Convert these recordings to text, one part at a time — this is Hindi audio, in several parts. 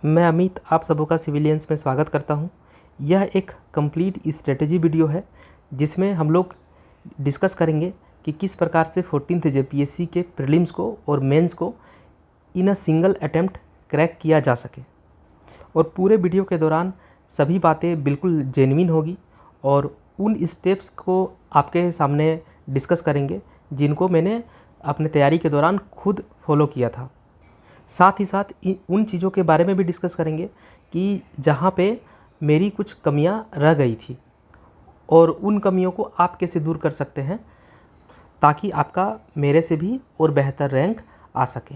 मैं अमित आप सबों का सिविलियंस में स्वागत करता हूं। यह एक कंप्लीट स्ट्रेटजी वीडियो है जिसमें हम लोग डिस्कस करेंगे कि किस प्रकार से 14th जेपीएससी के प्रीलिम्स को और मेंस को इन अ सिंगल अटेम्प्ट क्रैक किया जा सके। और पूरे वीडियो के दौरान सभी बातें बिल्कुल जेन्युइन होगी और उन स्टेप्स को आपके सामने डिस्कस करेंगे जिनको मैंने अपने तैयारी के दौरान खुद फॉलो किया था। साथ ही साथ उन चीज़ों के बारे में भी डिस्कस करेंगे कि जहाँ पे मेरी कुछ कमियाँ रह गई थी और उन कमियों को आप कैसे दूर कर सकते हैं ताकि आपका मेरे से भी और बेहतर रैंक आ सके।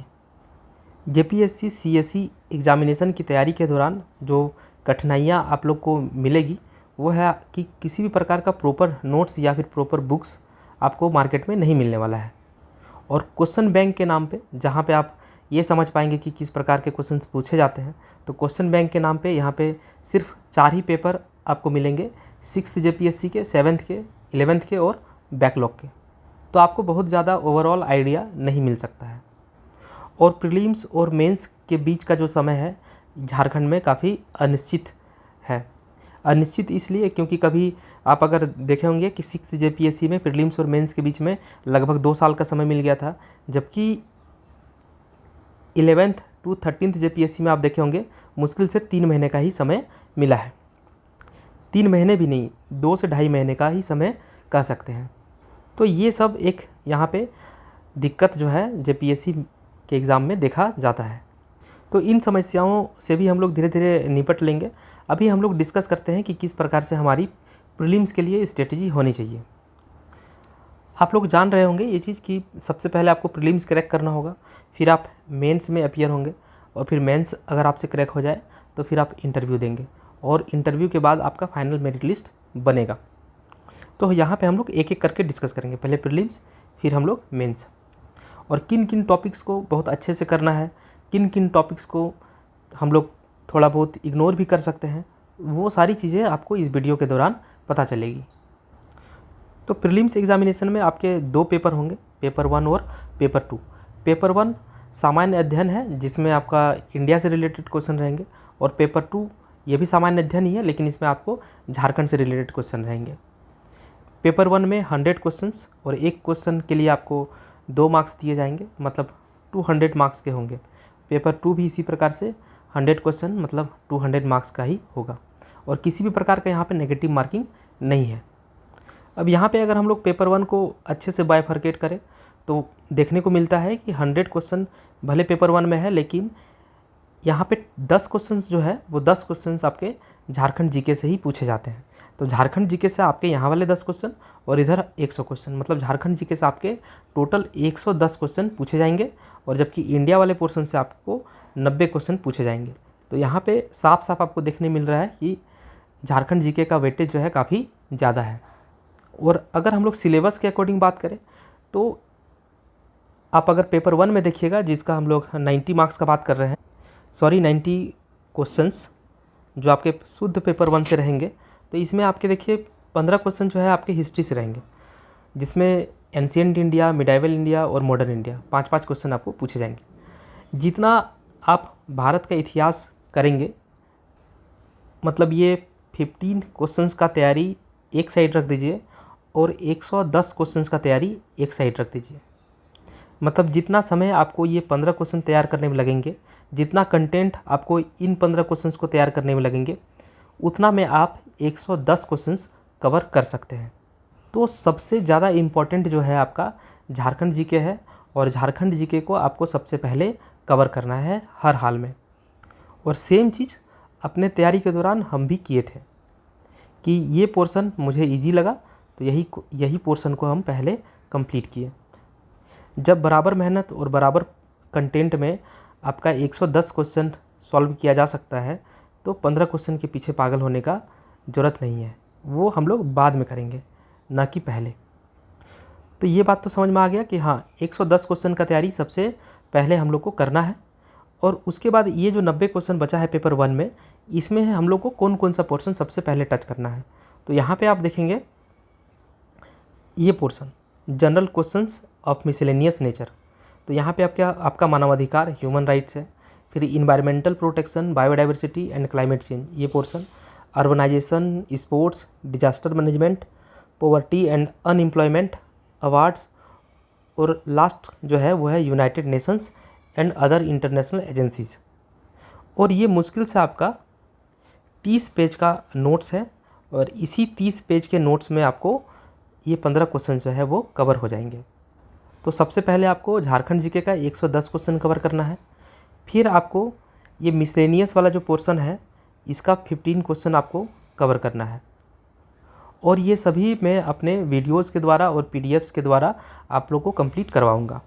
जेपीएससी सीएसई एग्ज़ामिनेशन की तैयारी के दौरान जो कठिनाइयाँ आप लोग को मिलेगी वो है कि किसी भी प्रकार का प्रॉपर नोट्स या फिर प्रॉपर बुक्स आपको मार्केट में नहीं मिलने वाला है। और क्वेश्चन बैंक के नाम पे जहाँ पे आप ये समझ पाएंगे कि किस प्रकार के क्वेश्चंस पूछे जाते हैं, तो क्वेश्चन बैंक के नाम पे यहाँ पे सिर्फ 4 ही पेपर आपको मिलेंगे, 6th जेपीएससी के, 7th के, 11th के और बैकलॉग के। तो आपको बहुत ज़्यादा ओवरऑल आइडिया नहीं मिल सकता है। और प्रीलिम्स और मेंस के बीच का जो समय है झारखंड में काफ़ी अनिश्चित है। अनिश्चित इसलिए क्योंकि कभी आप अगर देखे होंगे कि 6th जेपीएससी में प्रीलिम्स और मेंस के बीच में लगभग 2 साल का समय मिल गया था, जबकि 11th to 13th जेपीएससी में आप देखे होंगे मुश्किल से 3 महीने का ही समय मिला है। 3 महीने भी नहीं, 2 से ढाई महीने का ही समय कह सकते हैं। तो ये सब एक यहाँ पे दिक्कत जो है जेपीएससी के एग्ज़ाम में देखा जाता है। तो इन समस्याओं से भी हम लोग धीरे धीरे निपट लेंगे। अभी हम लोग डिस्कस करते हैं कि किस प्रकार से हमारी प्रीलिम्स के लिए स्ट्रेटजी होनी चाहिए। आप लोग जान रहे होंगे ये चीज़ कि सबसे पहले आपको प्रीलिम्स क्रैक करना होगा, फिर आप मेंस में अपीयर होंगे और फिर मेंस अगर आपसे क्रैक हो जाए तो फिर आप इंटरव्यू देंगे और इंटरव्यू के बाद आपका फाइनल मेरिट लिस्ट बनेगा। तो यहाँ पे हम लोग एक एक करके डिस्कस करेंगे, पहले प्रीलिम्स फिर हम लोग मेंस, और किन किन टॉपिक्स को बहुत अच्छे से करना है, किन किन टॉपिक्स को हम लोग थोड़ा बहुत इग्नोर भी कर सकते हैं, वो सारी चीज़ें आपको इस वीडियो के दौरान पता चलेगी। तो प्रीलिम्स एग्जामिनेशन में आपके 2 पेपर होंगे, पेपर 1 और पेपर 2। पेपर 1 सामान्य अध्ययन है जिसमें आपका इंडिया से रिलेटेड क्वेश्चन रहेंगे, और पेपर 2 ये भी सामान्य अध्ययन ही है लेकिन इसमें आपको झारखंड से रिलेटेड क्वेश्चन रहेंगे। पेपर 1 में 100 क्वेश्चंस और एक क्वेश्चन के लिए आपको 2 मार्क्स दिए जाएंगे, मतलब 200 मार्क्स के होंगे। पेपर 2 भी इसी प्रकार से 100 क्वेश्चन मतलब 200 मार्क्स का ही होगा और किसी भी प्रकार का यहाँ पे नेगेटिव मार्किंग नहीं है। अब यहाँ पे अगर हम लोग पेपर 1 को अच्छे से बाइफरकेट करें तो देखने को मिलता है कि 100 क्वेश्चन भले पेपर 1 में है लेकिन यहाँ पे 10 क्वेश्चंस जो है वो 10 क्वेश्चंस आपके झारखंड जीके से ही पूछे जाते हैं। तो झारखंड जीके से आपके यहाँ वाले 10 क्वेश्चन और इधर 100 क्वेश्चन, मतलब झारखंड जीके से आपके टोटल 110 क्वेश्चन पूछे जाएंगे, और जबकि इंडिया वाले पोर्शन से आपको 90 क्वेश्चन पूछे जाएंगे। तो यहाँ पे साफ साफ आपको देखने मिल रहा है कि झारखंड जीके का वेटेज जो है काफ़ी ज़्यादा है। और अगर हम लोग सिलेबस के अकॉर्डिंग बात करें तो आप अगर पेपर 1 में देखिएगा जिसका हम लोग 90 मार्क्स का बात कर रहे हैं, 90 क्वेश्चंस जो आपके शुद्ध पेपर 1 से रहेंगे, तो इसमें आपके देखिए 15 क्वेश्चन जो है आपके हिस्ट्री से रहेंगे, जिसमें एंशिएंट इंडिया, मिडाइवल इंडिया और मॉडर्न इंडिया 5-5 क्वेश्चन आपको पूछे जाएंगे। जितना आप भारत का इतिहास करेंगे, मतलब ये 15 क्वेश्चंस का तैयारी एक साइड रख दीजिए और 110 क्वेश्चंस का तैयारी एक साइड रख दीजिए। मतलब जितना समय आपको ये 15 क्वेश्चन तैयार करने में लगेंगे, जितना कंटेंट आपको इन 15 क्वेश्चंस को तैयार करने में लगेंगे, उतना में आप 110 क्वेश्चंस कवर कर सकते हैं। तो सबसे ज़्यादा इम्पॉर्टेंट जो है आपका झारखंड जीके है, और झारखंड जीके को आपको सबसे पहले कवर करना है हर हाल में। और सेम चीज़ अपने तैयारी के दौरान हम भी किए थे कि ये पोर्शन मुझे ईजी लगा तो यही पोर्शन को हम पहले कंप्लीट किए। जब बराबर मेहनत और बराबर कंटेंट में आपका 110 क्वेश्चन सॉल्व किया जा सकता है तो 15 क्वेश्चन के पीछे पागल होने का ज़रूरत नहीं है, वो हम लोग बाद में करेंगे ना कि पहले। तो ये बात तो समझ में आ गया कि हाँ 110 क्वेश्चन का तैयारी सबसे पहले हम लोग को करना है, और उसके बाद ये जो 90 क्वेश्चन बचा है पेपर 1 में, इसमें हम लोग को कौन कौन सा पोर्शन सबसे पहले टच करना है। तो यहाँ पे आप देखेंगे ये portion general questions of miscellaneous nature. तो यहाँ पे आपका मानवाधिकार ह्यूमन राइट्स है, फिर environmental protection, biodiversity and climate change ये portion, urbanization, sports, disaster management, poverty and unemployment, awards, और लास्ट जो है वो है United Nations and other international agencies. और ये मुश्किल से आपका 30 पेज का नोट्स है और इसी 30 पेज के नोट्स में आपको ये 15 क्वेश्चन जो है वो कवर हो जाएंगे। तो सबसे पहले आपको झारखंड जीके का 110 क्वेश्चन कवर करना है। फिर आपको ये मिसलेनियस वाला जो पोर्शन है इसका 15 क्वेश्चन आपको कवर करना है। और ये सभी मैं अपने वीडियोस के द्वारा और पीडीएफ्स के द्वारा आप लोग को कंप्लीट करवाऊंगा।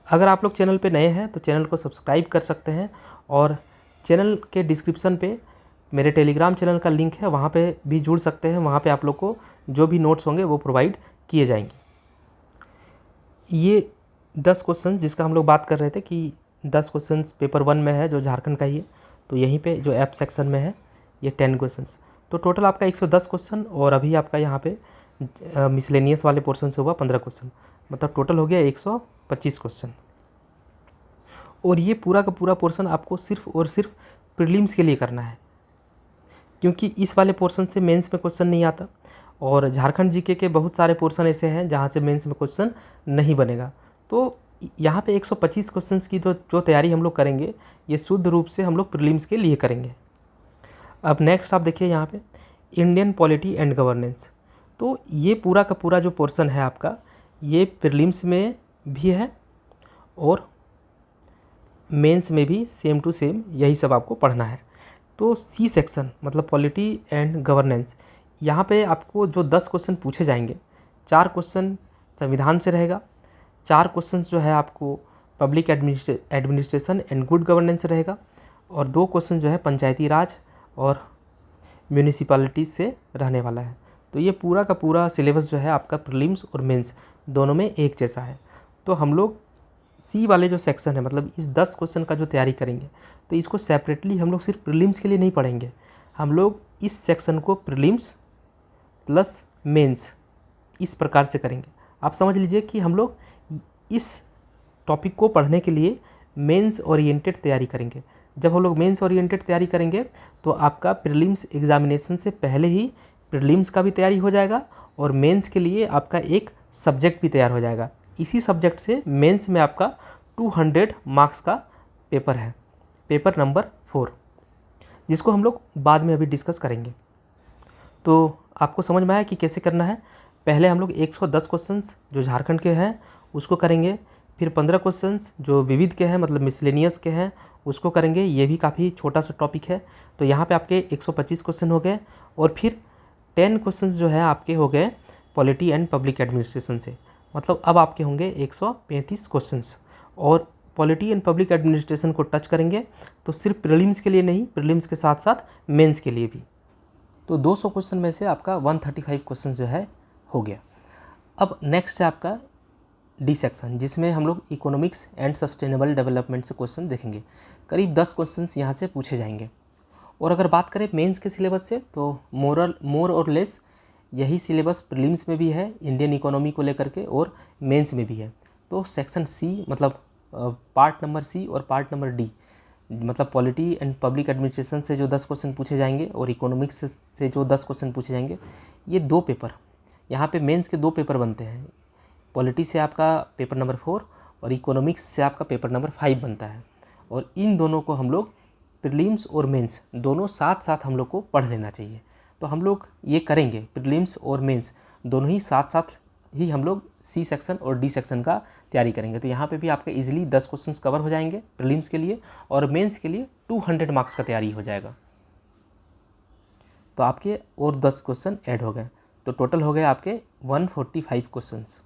अगर आप लोग चैनल पे नए हैं तो चैनल को सब्सक्राइब कर सकते हैं और चैनल के डिस्क्रिप्शन पे मेरे टेलीग्राम चैनल का लिंक है, वहाँ पे भी जुड़ सकते हैं। वहाँ पे आप लोग को जो भी नोट्स होंगे वो प्रोवाइड किए जाएंगे। ये 10 क्वेश्चन जिसका हम लोग बात कर रहे थे कि 10 क्वेश्चन पेपर 1 में है जो झारखंड का ही है, तो यहीं पे जो ऐप सेक्शन में है ये 10 क्वेश्चन, तो टोटल आपका 110 क्वेश्चन। और अभी आपका यहाँ पे मिसलेनियस वाले पोर्शन से हुआ 15 क्वेश्चन, मतलब टोटल हो गया 125 क्वेश्चन। और ये पूरा का पूरा पोर्शन आपको सिर्फ और सिर्फ प्रीलिम्स के लिए करना है, क्योंकि इस वाले पोर्शन से मेंस में क्वेश्चन नहीं आता। और झारखंड जीके के बहुत सारे पोर्शन ऐसे हैं जहाँ से मेंस में क्वेश्चन नहीं बनेगा। तो यहाँ पे 125 क्वेश्चंस की जो तैयारी हम लोग करेंगे ये शुद्ध रूप से हम लोग प्रीलिम्स के लिए करेंगे। अब नेक्स्ट आप देखिए यहाँ पे इंडियन पॉलिटी एंड गवर्नेंस। तो ये पूरा का पूरा जो पोर्शन है आपका ये प्रीलिम्स में भी है और मेंस में भी सेम टू सेम यही सब आपको पढ़ना है। तो सी सेक्शन मतलब पॉलिटी एंड गवर्नेंस, यहाँ पे आपको जो 10 क्वेश्चन पूछे जाएंगे, 4 क्वेश्चन संविधान से रहेगा, 4 क्वेश्चन जो है आपको public administration and good governance से रहेगा, और 2 क्वेश्चन जो है पंचायती राज और म्यूनिसिपैलिटीज़ से रहने वाला है। तो ये पूरा का पूरा सिलेबस जो है आपका प्रीलिम्स और मेंस दोनों में एक जैसा है। तो हम लोग सी वाले जो सेक्शन है मतलब इस 10 क्वेश्चन का जो तैयारी करेंगे तो इसको सेपरेटली हम लोग सिर्फ प्रीलिम्स के लिए नहीं पढ़ेंगे, हम लोग इस सेक्शन को प्रीलिम्स प्लस मेंस इस प्रकार से करेंगे। आप समझ लीजिए कि हम लोग इस टॉपिक को पढ़ने के लिए मेंस ओरिएंटेड तैयारी करेंगे। जब हम लोग मेंस ओरिएंटेड तैयारी करेंगे तो आपका प्रीलिम्स एग्जामिनेशन से पहले ही प्रीलिम्स का भी तैयारी हो जाएगा और मेंस के लिए आपका एक सब्जेक्ट भी तैयार हो जाएगा। इसी सब्जेक्ट से मेंस में आपका 200 मार्क्स का पेपर है, पेपर नंबर 4, जिसको हम लोग बाद में अभी डिस्कस करेंगे। तो आपको समझ में आया कि कैसे करना है। पहले हम लोग 110 क्वेश्चंस जो झारखंड के हैं उसको करेंगे, फिर 15 क्वेश्चंस जो विविध के हैं मतलब मिसलेनियस के हैं उसको करेंगे। ये भी काफ़ी छोटा सा टॉपिक है। तो यहाँ पे आपके 125 क्वेश्चन हो गए, और फिर 10 क्वेश्चंस जो है आपके हो गए पॉलिटी एंड पब्लिक एडमिनिस्ट्रेशन से, मतलब अब आपके होंगे 135 क्वेश्चंस। और पॉलिटी एंड पब्लिक एडमिनिस्ट्रेशन को टच करेंगे तो सिर्फ प्रीलिम्स के लिए नहीं, प्रीलिम्स के साथ साथ मेंस के लिए भी। तो 200 क्वेश्चन में से आपका 135 क्वेश्चन जो है हो गया। अब नेक्स्ट है आपका डी सेक्शन, जिसमें हम लोग इकोनॉमिक्स एंड सस्टेनेबल डेवलपमेंट से क्वेश्चन देखेंगे। करीब 10 क्वेश्चंस यहाँ से पूछे जाएंगे। और अगर बात करें मेंस के सिलेबस से तो मोर और लेस यही सिलेबस प्रीलिम्स में भी है इंडियन इकोनॉमी को लेकर के, और मेंस में भी है। तो सेक्शन सी मतलब पार्ट नंबर सी और पार्ट नंबर डी मतलब पॉलिटी एंड पब्लिक एडमिनिस्ट्रेशन से जो 10 क्वेश्चन पूछे जाएंगे और इकोनॉमिक्स से जो 10 क्वेश्चन पूछे जाएंगे, ये 2 पेपर यहाँ पे मेंस के 2 पेपर बनते हैं। पॉलिटी से आपका पेपर नंबर 4 और इकोनॉमिक्स से आपका पेपर नंबर 5 बनता है। और इन दोनों को हम लोग प्रीलिम्स और मेंस दोनों साथ साथ हम लोग को पढ़ लेना चाहिए। तो हम लोग ये करेंगे, प्रीलिम्स और मेंस दोनों ही साथ साथ ही हम लोग सी सेक्शन और डी सेक्शन का तैयारी करेंगे। तो यहाँ पे भी आपके इजीली 10 क्वेश्चंस कवर हो जाएंगे प्रीलिम्स के लिए, और मेंस के लिए 200 मार्क्स का तैयारी हो जाएगा। तो आपके और 10 क्वेश्चन ऐड हो गए, तो टोटल हो गए आपके 145 क्वेश्चंस।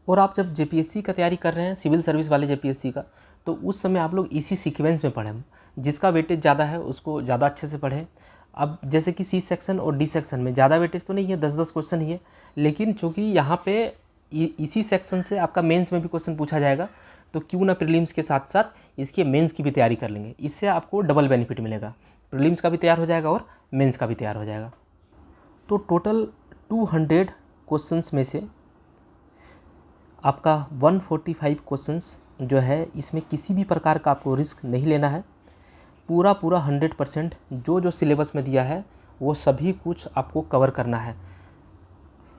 और आप जब जेपीएससी का तैयारी कर रहे हैं, सिविल सर्विस वाले जेपीएससी का, तो उस समय आप लोग इसी सीक्वेंस में पढ़ें। जिसका वेटेज ज़्यादा है उसको ज़्यादा अच्छे से पढ़ें। अब जैसे कि सी सेक्शन और डी सेक्शन में ज़्यादा वेटेज तो नहीं है, 10-10 क्वेश्चन ही है, लेकिन चूँकि यहाँ पे इसी सेक्शन से आपका मेंस में भी क्वेश्चन पूछा जाएगा, तो क्यों ना प्रीलिम्स के साथ साथ इसके मेंस की भी तैयारी कर लेंगे। इससे आपको डबल बेनिफिट मिलेगा, प्रीलिम्स का भी तैयार हो जाएगा और मेंस का भी तैयार हो जाएगा। तो टोटल 200 क्वेश्चंस में से आपका 145 क्वेश्चंस जो है इसमें किसी भी प्रकार का आपको रिस्क नहीं लेना है। पूरा 100% जो सिलेबस में दिया है वो सभी कुछ आपको कवर करना है।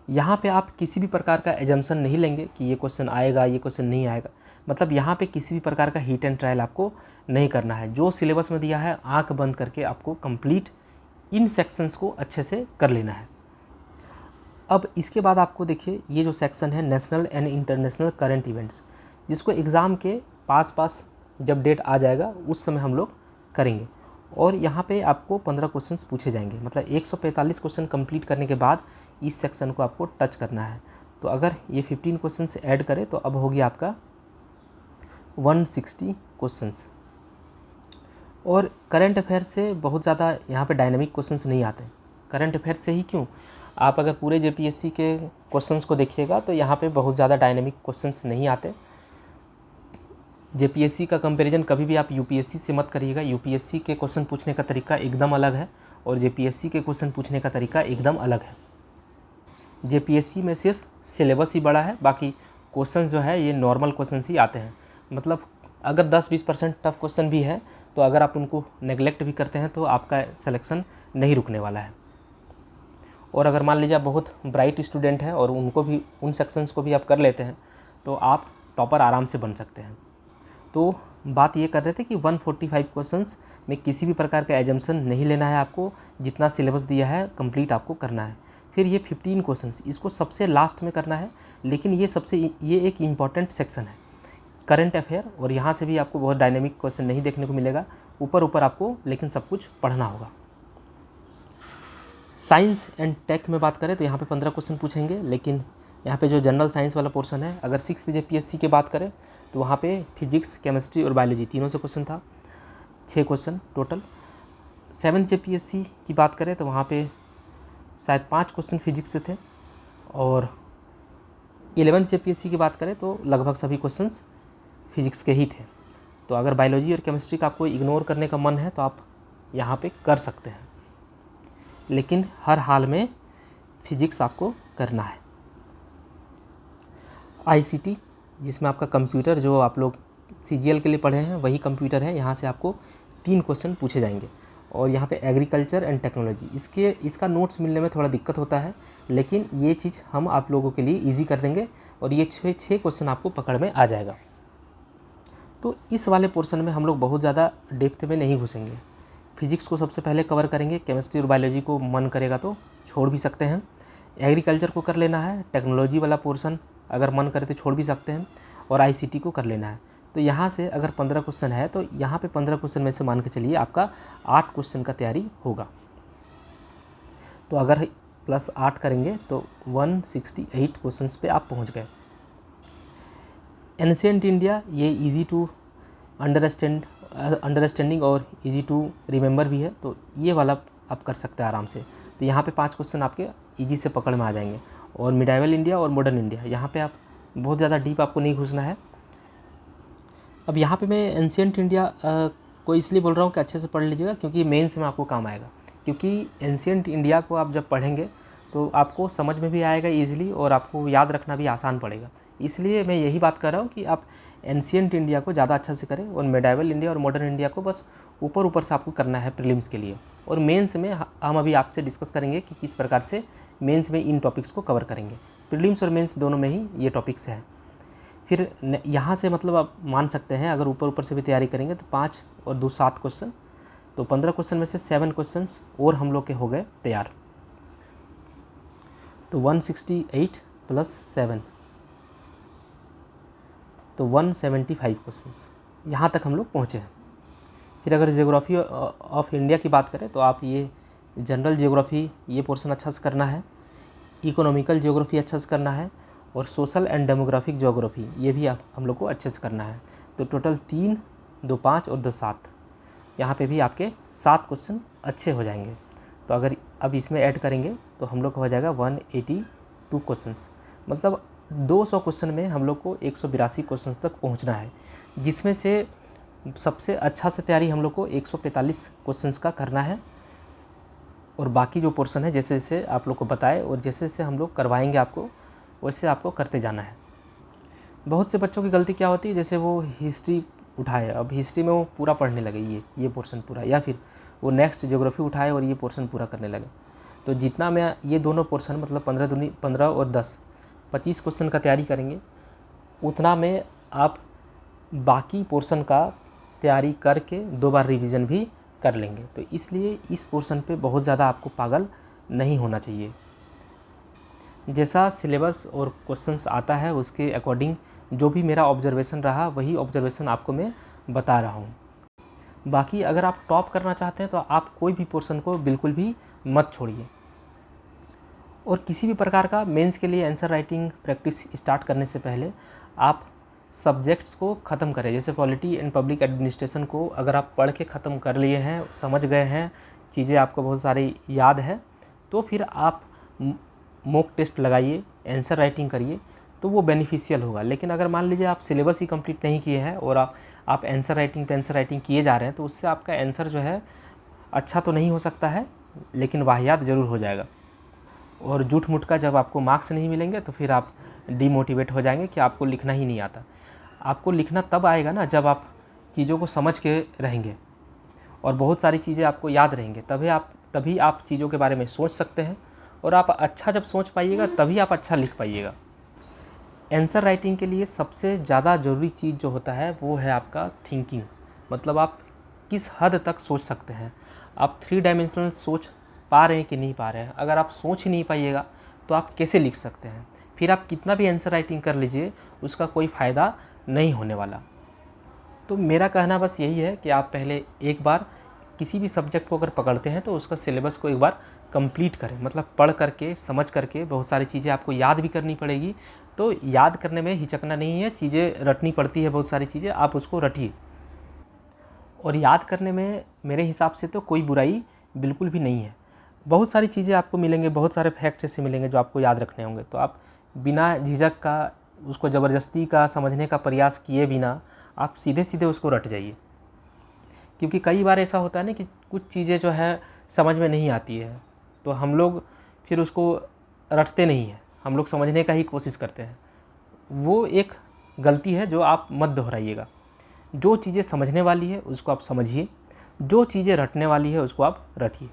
यहाँ पे आप किसी भी प्रकार का एजम्पशन नहीं लेंगे कि ये क्वेश्चन आएगा, ये क्वेश्चन नहीं आएगा। मतलब यहाँ पे किसी भी प्रकार का हिट एंड ट्रायल आपको नहीं करना है। जो सिलेबस में दिया है आंख बंद करके आपको कंप्लीट इन सेक्शंस को अच्छे से कर लेना है। अब इसके बाद आपको देखिए ये जो सेक्शन है national and international current events, जिसको एग्ज़ाम के पास जब डेट आ जाएगा उस समय हम लोग करेंगे। और यहाँ पे आपको 15 क्वेश्चंस पूछे जाएंगे। मतलब 145 क्वेश्चन कंप्लीट करने के बाद इस सेक्शन को आपको टच करना है। तो अगर ये 15 क्वेश्चंस ऐड करें तो अब हो गया आपका 160 क्वेश्चंस। और करंट अफेयर से बहुत ज़्यादा यहाँ पे डायनामिक क्वेश्चंस नहीं आते। करंट अफेयर से ही क्यों, आप अगर पूरे जेपीएससी के क्वेश्चंस को देखिएगा तो यहाँ पे बहुत ज़्यादा डायनामिक क्वेश्चंस नहीं आते। जेपीएससी का कंपैरिजन कभी भी आप यूपीएससी से मत करिएगा। यूपीएससी के क्वेश्चन पूछने का तरीका एकदम अलग है और जेपीएससी के क्वेश्चन पूछने का तरीका एकदम अलग है। जेपीएससी में सिर्फ सिलेबस ही बड़ा है, बाकी क्वेश्चन जो है ये नॉर्मल क्वेश्चन ही आते हैं। मतलब अगर 10-20% टफ क्वेश्चन भी है तो अगर आप उनको नेगलेक्ट भी करते हैं तो आपका सिलेक्शन नहीं रुकने वाला है। और अगर मान लीजिए आप बहुत ब्राइट स्टूडेंट हैं और उनको भी उन सेक्शंस को भी आप कर लेते हैं तो आप टॉपर आराम से बन सकते हैं। तो बात ये कर रहे थे कि 145 क्वेश्चंस में किसी भी प्रकार का एजम्पशन नहीं लेना है आपको। जितना सिलेबस दिया है कंप्लीट आपको करना है। फिर ये 15 क्वेश्चंस इसको सबसे लास्ट में करना है, लेकिन ये एक इम्पॉर्टेंट सेक्शन है करंट अफेयर, और यहाँ से भी आपको बहुत डायनेमिक क्वेश्चन नहीं देखने को मिलेगा। ऊपर आपको लेकिन सब कुछ पढ़ना होगा। साइंस एंड टेक में बात करें तो यहाँ पे 15 क्वेश्चन पूछेंगे, लेकिन यहाँ पे जो जनरल साइंस वाला पोर्शन है, अगर 6th जेपीएससी की बात करें तो वहाँ पे फिजिक्स, केमिस्ट्री और बायोलॉजी तीनों से क्वेश्चन था, 6 क्वेश्चन टोटल। 7th जेपीएससी की बात करें तो वहाँ पे शायद 5 क्वेश्चन फिजिक्स से थे, और 11th जेपीएससी की बात करें तो लगभग सभी क्वेश्चंस फिजिक्स के ही थे। तो अगर बायोलॉजी और केमिस्ट्री का आपको इग्नोर करने का मन है तो आप यहाँ पे कर सकते हैं, लेकिन हर हाल में फिजिक्स आपको करना है। आईसीटी, जिसमें आपका कंप्यूटर, जो आप लोग सीजीएल के लिए पढ़े हैं वही कंप्यूटर है, यहाँ से आपको 3 क्वेश्चन पूछे जाएंगे। और यहाँ पे एग्रीकल्चर एंड टेक्नोलॉजी, इसका नोट्स मिलने में थोड़ा दिक्कत होता है, लेकिन ये चीज़ हम आप लोगों के लिए इजी कर देंगे और ये 6 क्वेश्चन आपको पकड़ में आ जाएगा। तो इस वाले पोर्शन में हम लोग बहुत ज़्यादा डेप्थ में नहीं घुसेंगे। फिजिक्स को सबसे पहले कवर करेंगे, केमिस्ट्री और बायोलॉजी को मन करेगा तो छोड़ भी सकते हैं, एग्रीकल्चर को कर लेना है, टेक्नोलॉजी वाला पोर्शन अगर मन करे तो छोड़ भी सकते हैं, और आईसीटी को कर लेना है। तो यहाँ से अगर 15 क्वेश्चन है तो यहाँ पे 15 क्वेश्चन में से मान के चलिए आपका 8 क्वेश्चन का तैयारी होगा। तो अगर +8 करेंगे तो 168 क्वेश्चंस पे आप पहुँच गए। एंशिएंट इंडिया, ये इजी टू अंडरस्टैंडिंग और इजी टू रिमेंबर भी है, तो ये वाला आप कर सकते हैं आराम से। तो यहाँ पे 5 क्वेश्चन आपके इजी से पकड़ में आ जाएंगे। और मिडाइवल इंडिया और मॉडर्न इंडिया, यहाँ पे आप बहुत ज़्यादा डीप आपको नहीं घुसना है। अब यहाँ पे मैं एंशिएंट इंडिया को इसलिए बोल रहा हूँ कि अच्छे से पढ़ लीजिएगा, क्योंकि मेंस में आपको काम आएगा। क्योंकि एंशिएंट इंडिया को आप जब पढ़ेंगे तो आपको समझ में भी आएगा ईजिली और आपको याद रखना भी आसान पड़ेगा। इसलिए मैं यही बात कर रहा हूँ कि आप एंशिएंट इंडिया को ज़्यादा अच्छा से करें और मिडाइवल इंडिया और मॉडर्न इंडिया को बस ऊपर से आपको करना है प्रीलिम्स के लिए। और मेंस में हम अभी आपसे डिस्कस करेंगे कि किस प्रकार से मेंस में इन टॉपिक्स को कवर करेंगे। प्रीलिम्स और मेंस दोनों में ही ये टॉपिक्स हैं। फिर यहाँ से मतलब आप मान सकते हैं अगर ऊपर से भी तैयारी करेंगे तो 5 और 2 7 क्वेश्चन, तो 15 क्वेश्चन में से 7 क्वेश्चंस और हम लोग के हो गए तैयार। तो 168 + 7 तो 175 क्वेश्चंस, यहाँ तक हम लोग पहुँचे हैं। फिर अगर ज्योग्राफी ऑफ इंडिया की बात करें तो आप ये जनरल ज्योग्राफी ये पोर्शन अच्छा से करना है, इकोनॉमिकल ज्योग्राफी अच्छा से करना है, और सोशल एंड डेमोग्राफिक ज्योग्राफी ये भी हम लोग को अच्छे से करना है। तो टोटल 3, 2 5 और 2 7, यहाँ पे भी आपके 7 क्वेश्चन अच्छे हो जाएंगे। तो अगर अब इसमें ऐड करेंगे तो हम लोग का हो जाएगा 182 क्वेश्चंस। मतलब 200 क्वेश्चन में हम लोग को 182 क्वेश्चन तक पहुँचना है, जिसमें से सबसे अच्छा से तैयारी हम लोग को 145 क्वेश्चंस का करना है। और बाकी जो पोर्शन है जैसे जैसे आप लोग को बताए और जैसे जैसे हम लोग करवाएंगे आपको, वैसे आपको करते जाना है। बहुत से बच्चों की गलती क्या होती है, जैसे वो हिस्ट्री उठाए, अब हिस्ट्री में वो पूरा पढ़ने लगे, ये पोर्शन पूरा, या फिर वो नेक्स्ट ज्योग्राफी उठाए और ये पोर्शन पूरा करने लगे। तो जितना मैं ये दोनों पोर्शन मतलब 15 और 10 25 क्वेश्चन का तैयारी करेंगे, उतना में आप बाकी पोर्शन का तैयारी करके 2 बार रिवीजन भी कर लेंगे। तो इसलिए इस पोर्शन पे बहुत ज़्यादा आपको पागल नहीं होना चाहिए। जैसा सिलेबस और क्वेश्चंस आता है उसके अकॉर्डिंग जो भी मेरा ऑब्जर्वेशन रहा वही ऑब्जर्वेशन आपको मैं बता रहा हूँ। बाकी अगर आप टॉप करना चाहते हैं तो आप कोई भी पोर्शन को बिल्कुल भी मत छोड़िए। और किसी भी प्रकार का मेंस के लिए आंसर राइटिंग प्रैक्टिस स्टार्ट करने से पहले आप सब्जेक्ट्स को ख़त्म करें। जैसे पॉलिटी एंड पब्लिक एडमिनिस्ट्रेशन को अगर आप पढ़ के ख़त्म कर लिए हैं, समझ गए हैं, चीज़ें आपको बहुत सारी याद है, तो फिर आप मॉक टेस्ट लगाइए, आंसर राइटिंग करिए, तो वो बेनिफिशियल होगा। लेकिन अगर मान लीजिए आप सिलेबस ही कंप्लीट नहीं किए हैं और आप आंसर राइटिंग पे आंसर राइटिंग किए जा रहे हैं, तो उससे आपका आंसर जो है अच्छा तो नहीं हो सकता है, लेकिन वाहियात ज़रूर हो जाएगा। और झूठ मूठ का जब आपको मार्क्स नहीं मिलेंगे तो फिर आप डीमोटिवेट हो जाएंगे कि आपको लिखना ही नहीं आता। आपको लिखना तब आएगा ना जब आप चीज़ों को समझ के रहेंगे और बहुत सारी चीज़ें आपको याद रहेंगे, तभी आप चीज़ों के बारे में सोच सकते हैं। और आप अच्छा जब सोच पाइएगा तभी आप अच्छा लिख पाइएगा। आंसर राइटिंग के लिए सबसे ज़्यादा ज़रूरी चीज़ जो होता है वो है आपका थिंकिंग, मतलब आप किस हद तक सोच सकते हैं, आप 3 डायमेंशनल सोच पा रहे हैं कि नहीं पा रहे हैं। अगर आप सोच ही नहीं पाइएगा तो आप कैसे लिख सकते हैं, फिर आप कितना भी आंसर राइटिंग कर लीजिए उसका कोई फ़ायदा नहीं होने वाला। तो मेरा कहना बस यही है कि आप पहले एक बार किसी भी सब्जेक्ट को अगर पकड़ते हैं तो उसका सिलेबस को एक बार कंप्लीट करें, मतलब पढ़ करके समझ करके। बहुत सारी चीज़ें आपको याद भी करनी पड़ेगी, तो याद करने में हिचकना नहीं है, चीज़ें रटनी पड़ती है, बहुत सारी चीज़ें आप उसको रटिए। और याद करने में मेरे हिसाब से तो कोई बुराई बिल्कुल भी नहीं है। बहुत सारी चीज़ें आपको मिलेंगे, बहुत सारे फैक्ट्स ऐसे मिलेंगे जो आपको याद रखने होंगे, तो आप बिना झिझक का, उसको ज़बरदस्ती का समझने का प्रयास किए बिना आप सीधे सीधे उसको रट जाइए। क्योंकि कई बार ऐसा होता है ना कि कुछ चीज़ें जो है समझ में नहीं आती है, तो हम लोग फिर उसको रटते नहीं हैं, हम लोग समझने का ही कोशिश करते हैं। वो एक गलती है जो आप मत दोहराइएगा। जो चीज़ें समझने वाली है उसको आप समझिए, जो चीज़ें रटने वाली है उसको आप रटिए।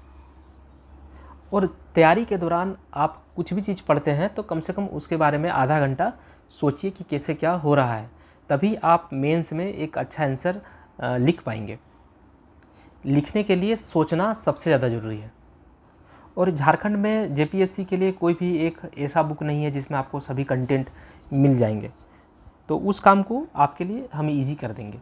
और तैयारी के दौरान आप कुछ भी चीज़ पढ़ते हैं तो कम से कम उसके बारे में आधा घंटा सोचिए कि कैसे क्या हो रहा है, तभी आप मेंस में एक अच्छा आंसर लिख पाएंगे। लिखने के लिए सोचना सबसे ज़्यादा ज़रूरी है। और झारखंड में जेपीएससी के लिए कोई भी एक ऐसा बुक नहीं है जिसमें आपको सभी कंटेंट मिल जाएंगे, तो उस काम को आपके लिए हम इजी कर देंगे।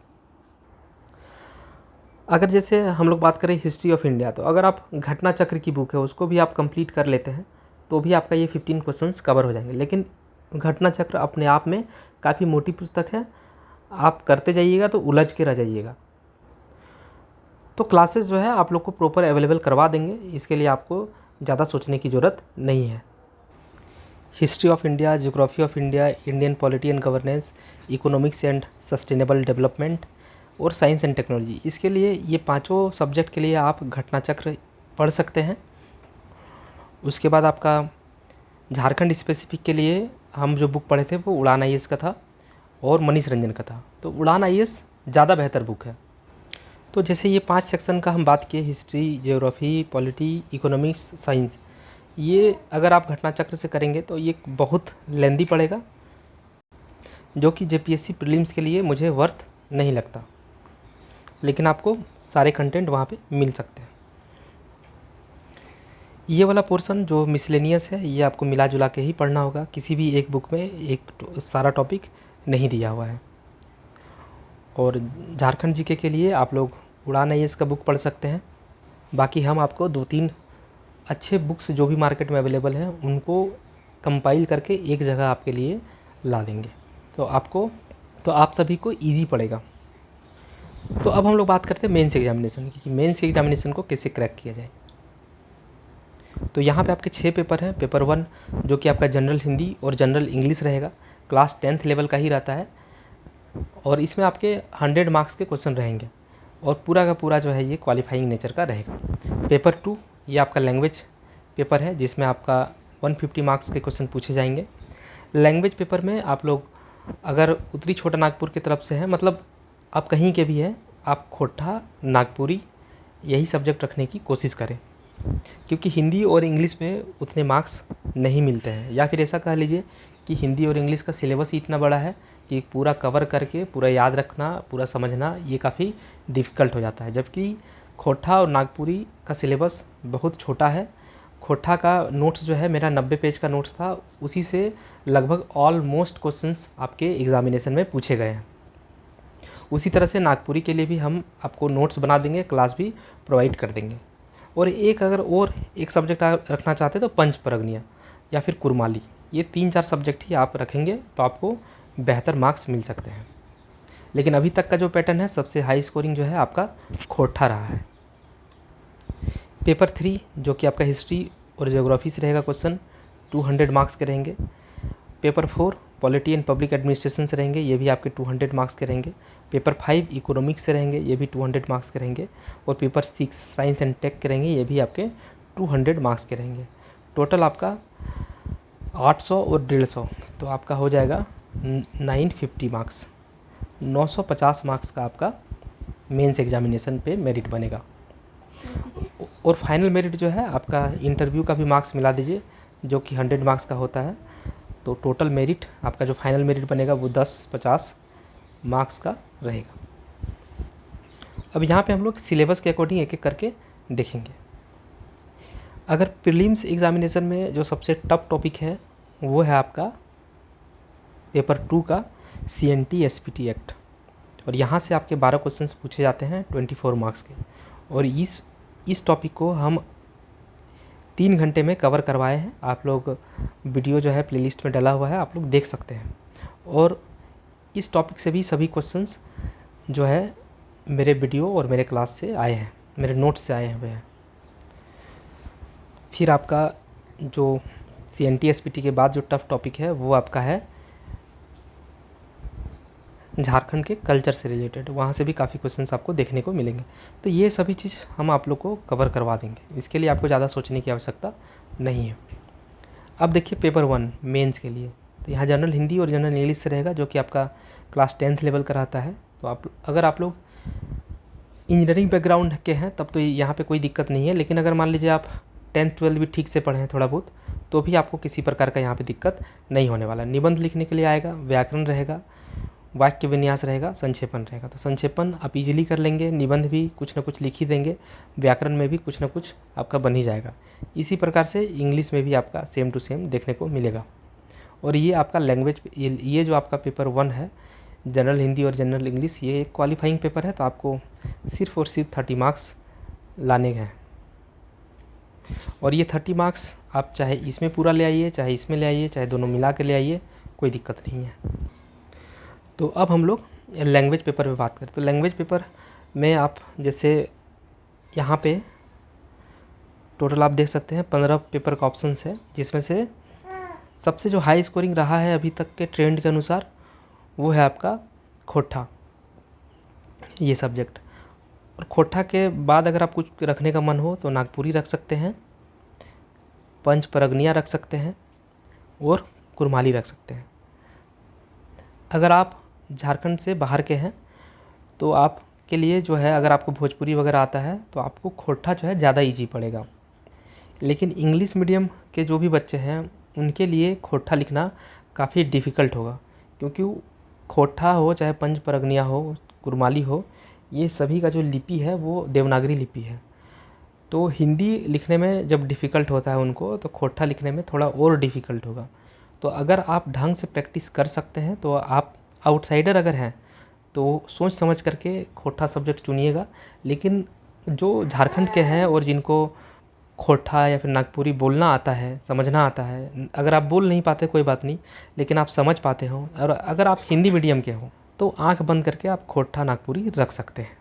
अगर जैसे हम लोग बात करें हिस्ट्री ऑफ इंडिया, तो अगर आप घटना चक्र की बुक है उसको भी आप कंप्लीट कर लेते हैं तो भी आपका ये 15 क्वेश्चंस कवर हो जाएंगे। लेकिन घटना चक्र अपने आप में काफ़ी मोटी पुस्तक है, आप करते जाइएगा तो उलझ के रह जाइएगा। तो क्लासेस जो है आप लोग को प्रॉपर अवेलेबल करवा देंगे, इसके लिए आपको ज़्यादा सोचने की ज़रूरत नहीं है। History of India, geography of India, Indian polity and governance, economics and sustainable development और साइंस एंड टेक्नोलॉजी, इसके लिए ये 5 सब्जेक्ट के लिए आप घटना चक्र पढ़ सकते हैं। उसके बाद आपका झारखंड स्पेसिफिक के लिए हम जो बुक पढ़े थे वो उड़ान आईएएस का था और मनीष रंजन का था, तो उड़ान आईएएस ज़्यादा बेहतर बुक है। तो जैसे ये 5 सेक्शन का हम बात किए, history, geography, polity, economics, science, ये अगर आप घटना चक्र से करेंगे तो ये बहुत लेंदी पड़ेगा, जो कि जेपीएससी प्रीलिम्स के लिए मुझे वर्थ नहीं लगता। लेकिन आपको सारे कंटेंट वहाँ पे मिल सकते हैं। ये वाला पोर्शन जो मिसलेनियस है ये आपको मिला जुला के ही पढ़ना होगा, किसी भी एक बुक में एक सारा टॉपिक नहीं दिया हुआ है। और झारखंड जीके के लिए आप लोग उड़ान आईएएस का बुक पढ़ सकते हैं। बाकी हम आपको 2-3 अच्छे बुक्स जो भी मार्केट में अवेलेबल हैं उनको कंपाइल करके एक जगह आपके लिए ला देंगे, तो आप सभी को ईजी पड़ेगा। तो अब हम लोग बात करते हैं मेंस एग्जामिनेशन की, कि मेंस एग्जामिनेशन को कैसे क्रैक किया जाए। तो यहाँ पे आपके 6 पेपर हैं। पेपर 1 जो कि आपका जनरल हिंदी और जनरल इंग्लिश रहेगा, क्लास 10th लेवल का ही रहता है, और इसमें आपके 100 मार्क्स के क्वेश्चन रहेंगे और पूरा का पूरा जो है ये क्वालिफाइंग नेचर का रहेगा। पेपर 2 ये आपका लैंग्वेज पेपर है जिसमें आपका 150 मार्क्स के क्वेश्चन पूछे जाएंगे। लैंग्वेज पेपर में आप लोग अगर उत्तरी छोटा नागपुर की तरफ से हैं, मतलब आप कहीं के भी हैं, आप खोटा नागपुरी यही सब्जेक्ट रखने की कोशिश करें, क्योंकि हिंदी और इंग्लिश में उतने मार्क्स नहीं मिलते हैं। या फिर ऐसा कह लीजिए कि हिंदी और इंग्लिश का सिलेबस ही इतना बड़ा है कि पूरा कवर करके पूरा याद रखना, पूरा समझना ये काफ़ी डिफ़िकल्ट हो जाता है। जबकि खोटा और नागपुरी का सिलेबस बहुत छोटा है। खोटा का नोट्स जो है मेरा 90 पेज का नोट्स था, उसी से लगभग ऑलमोस्ट क्वेश्चंस आपके एग्जामिनेशन में पूछे गए हैं। उसी तरह से नागपुरी के लिए भी हम आपको नोट्स बना देंगे, क्लास भी प्रोवाइड कर देंगे। और एक सब्जेक्ट आप रखना चाहते हैं तो पंच परगनिया या फिर कुरमाली, ये 3-4 सब्जेक्ट ही आप रखेंगे तो आपको बेहतर मार्क्स मिल सकते हैं। लेकिन अभी तक का जो पैटर्न है, सबसे हाई स्कोरिंग जो है आपका खोटा रहा है। पेपर 3 जो कि आपका हिस्ट्री और ज्योग्राफी से रहेगा क्वेश्चन, 200 मार्क्स के रहेंगे। Paper 4 polity and public administration से रहेंगे, ये भी आपके 200 मार्क्स के रहेंगे। पेपर 5 इकोनॉमिक्स से रहेंगे, ये भी 200 मार्क्स के रहेंगे। और पेपर 6 साइंस एंड टेक के रहेंगे, ये भी आपके 200 मार्क्स के रहेंगे। टोटल आपका 800 और 150, तो आपका हो जाएगा 950 मार्क्स। 950 मार्क्स का आपका मेंस एग्जामिनेशन पे मेरिट बनेगा। और फाइनल मेरिट जो है आपका इंटरव्यू का भी मार्क्स मिला दीजिए, जो कि 100 मार्क्स का होता है। तो टोटल मेरिट आपका जो फाइनल मेरिट बनेगा वो 10-50 मार्क्स का रहेगा। अब यहाँ पे हम लोग सिलेबस के अकॉर्डिंग एक एक करके देखेंगे। अगर प्रीलिम्स एग्जामिनेशन में जो सबसे टफ टॉपिक है वो है आपका पेपर 2 का CNT SPT एक्ट। और यहाँ से आपके 12 क्वेश्चंस पूछे जाते हैं 24 मार्क्स के। और इस टॉपिक को हम 3 घंटे में कवर करवाए हैं। आप लोग वीडियो जो है प्लेलिस्ट में डला हुआ है, आप लोग देख सकते हैं। और इस टॉपिक से भी सभी क्वेश्चंस जो है मेरे वीडियो और मेरे क्लास से आए हैं, मेरे नोट्स से आए हुए हैं। फिर आपका जो CNT SPT के बाद जो टफ टॉपिक है वो आपका है झारखंड के कल्चर से रिलेटेड, वहाँ से भी काफ़ी क्वेश्चंस आपको देखने को मिलेंगे। तो ये सभी चीज़ हम आप लोग को कवर करवा देंगे, इसके लिए आपको ज़्यादा सोचने की आवश्यकता नहीं है। अब देखिए पेपर 1 मेंस के लिए, तो यहाँ जनरल हिंदी और जनरल इंग्लिश से रहेगा, जो कि आपका क्लास 10th लेवल का रहता है। तो अगर आप लोग इंजीनियरिंग बैकग्राउंड के हैं तब तो यहाँ पे कोई दिक्कत नहीं है। लेकिन अगर मान लीजिए आप 10th 12th भी ठीक से पढ़े हैं थोड़ा बहुत, तो भी आपको किसी प्रकार का यहाँ पे दिक्कत नहीं होने वाला। निबंध लिखने के लिए आएगा, व्याकरण रहेगा, वाक्य विन्यास रहेगा, संक्षेपण रहेगा। तो संक्षेपण आप इजीली कर लेंगे, निबंध भी कुछ ना कुछ लिख ही देंगे, व्याकरण में भी कुछ ना कुछ आपका बन ही जाएगा। इसी प्रकार से इंग्लिश में भी आपका सेम टू सेम देखने को मिलेगा। और ये आपका लैंग्वेज, ये जो आपका पेपर 1 है जनरल हिंदी और जनरल इंग्लिश, ये एक क्वालिफाइंग पेपर है। तो आपको सिर्फ और सिर्फ 30 मार्क्स लाने हैं। और ये 30 मार्क्स आप चाहे इसमें पूरा ले आइए, चाहे इसमें ले आइए, चाहे दोनों मिला के ले आइए, कोई दिक्कत नहीं है। तो अब हम लोग लैंग्वेज पेपर पे बात करें। तो लैंग्वेज पेपर में आप जैसे यहाँ पे टोटल आप देख सकते हैं 15 पेपर का ऑप्शंस है, जिसमें से सबसे जो हाई स्कोरिंग रहा है अभी तक के ट्रेंड के अनुसार वो है आपका खोटा, ये सब्जेक्ट। और खोटा के बाद अगर आप कुछ रखने का मन हो तो नागपुरी रख सकते हैं, पंच परगनिया रख सकते हैं और कुरमाली रख सकते हैं। अगर आप झारखंड से बाहर के हैं तो आपके लिए जो है, अगर आपको भोजपुरी वगैरह आता है तो आपको खोटा जो है ज़्यादा ईजी पड़ेगा। लेकिन इंग्लिश मीडियम के जो भी बच्चे हैं उनके लिए खोटा लिखना काफ़ी डिफ़िकल्ट होगा, क्योंकि खोटा हो चाहे पंच परगनिया हो, कुरमाली हो, ये सभी का जो लिपि है वो देवनागरी लिपि है। तो हिंदी लिखने में जब डिफ़िकल्ट होता है उनको, तो खोटा लिखने में थोड़ा और डिफ़िकल्ट होगा। तो अगर आप ढंग से प्रैक्टिस कर सकते हैं तो आप आउटसाइडर अगर हैं तो सोच समझ करके खोटा सब्जेक्ट चुनिएगा। लेकिन जो झारखंड के हैं और जिनको खोटा या फिर नागपुरी बोलना आता है, समझना आता है, अगर आप बोल नहीं पाते कोई बात नहीं, लेकिन आप समझ पाते हो, और अगर आप हिंदी मीडियम के हो तो आंख बंद करके आप खोटा नागपुरी रख सकते हैं।